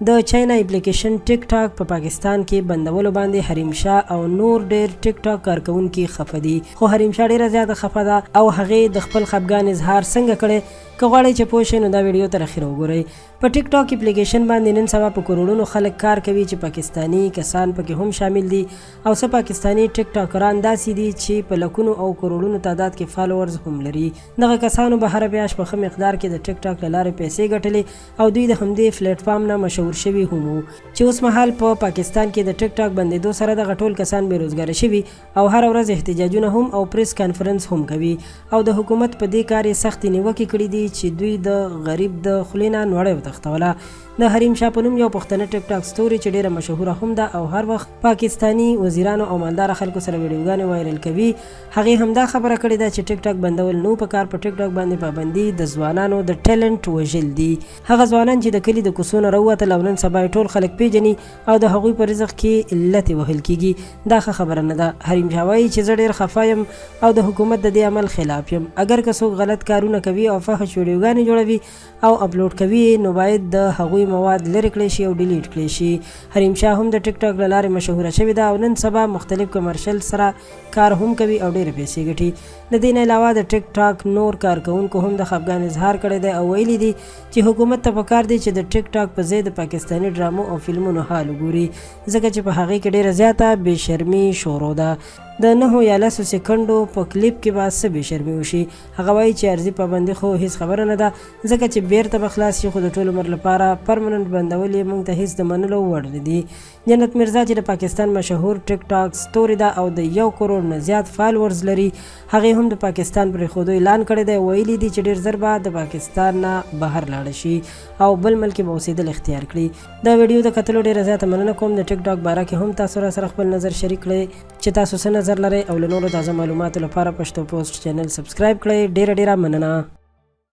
د چاینا اپلیکیشن ټیک ټاک په پاکستان کې بندولو باندې حریم شاه او نور ډېر ټیک ټاک کارکونکي خفه دي، خو حریم شاه ډېره زیاته خفه ده او هغې د خپل خفګان اظهار څنګه کړی. که غواړئ چې پوه شئ نو دا ویډیو تر اخره وګورئ. په ټیک ټاک اپلیکیشن باندې نن سبا په کروڑونو خلک کار کوي چې پاکستانی کسان پکې هم شامل دي او څه پاکستانی ټیک ټاکران داسې دي چې په لکونو او کروڑونو تعداد کې فالوورز هم لري. دغه کسانو به هره میاشت په ښه مقدار کې د ټیک ټاک له لارې پیسې ګټلې او دوی د همدې پلیټ فارم نه مشهور شوي هم وو چې اوس مهال په پاکستان کې د ټیک ټاک بندېدو سره دغه ټول کسان بېروزګاره شوي او هره ورځ احتجاجونه هم او پریس کانفرنس هم کوي او د حکومت په دې کار یې سختې نیوکې کړي دي چې دوی د غریب د خولې نه نوړی وتښتوله. د حریم شاه په نوم یو پښتنه ټیک ټاک ستوري چې ډیره مشهوره هم ده او هر وخت پاکستانی وزیرانو او مالداره خلکو سره ویډیوګانې وایرل کوي، هغې همدا خبره کړې ده چې ټیک ټاک بندول نو په کار، په ټیک ټاک باندې پابندي د ځوانانو د ټیلنټ وژل دي. هغه ځوانان چې د کلي د کوڅو نه راووتل او نن سبا ټول خلک پیژني او د هغوی په رزق کې لتې وهل کیږي، دا ښه خبره نه ده. حریم شاه وایي چې زه ډېر خفه یم او د حکومت د دې عمل خلاف یم. اگر که څوک غلط کارونه کوي او فحش ویډیوګانې جوړوي او اپلوډ کوي نو باید د هغوی مواد لرې کړی شي او ډیلیټ کړی شي. حریم شاه هم د ټیک ټاک له لارې مشهوره شوې ده او نن سبا مختلف کمرشل سره کار هم کوي او ډېرې پیسې ګټي. د دې نه علاوه د ټیک ټاک نور کارکونکو هم د خفګان اظهار کړی دی او ویلي دي چې حکومت ته پکار دی چې د ټیک ټاک په ځای د پاکستاني ډرامو او فلمونو حال وګوري، ځکه چې په هغې کې ډېره زیاته بې شرمي شروع ده. د 9 یا 10 سکندو په کلیپ کې به څه بې شرمي وشي. هغه وایي چې ارضي پابندي خو هیڅ خبره نه ده، ځکه چې بیرته به خلاص شي، خو د ټول عمر لپاره پرمننټ بندول یې موږ ته هیڅ د منلو وړ نه دي. جنت مرزا چې د پاکستان مشهور ټیک ټاک ستوري ده او د 1 کروڑ نه زیات فالوورز لري، هغې هم د پاکستان پرېښودو اعلان کړی دی. ویلي دي چې ډېر زر به د پاکستان نه بهر لاړه شي او بل ملک کې به اوسېدل اختیار کړي. دا ویډیو د کتلو ډېره زیاته مننه کوم. د ټیک ټاک باره کې هم تاسو را سره خپل نظر شریک کړئ چې تاسو څه نظر لرئ او له نورو تازه معلوماتو لپاره پښتو پوسټ چینل سبسکرایب کړئ. ډېره مننه.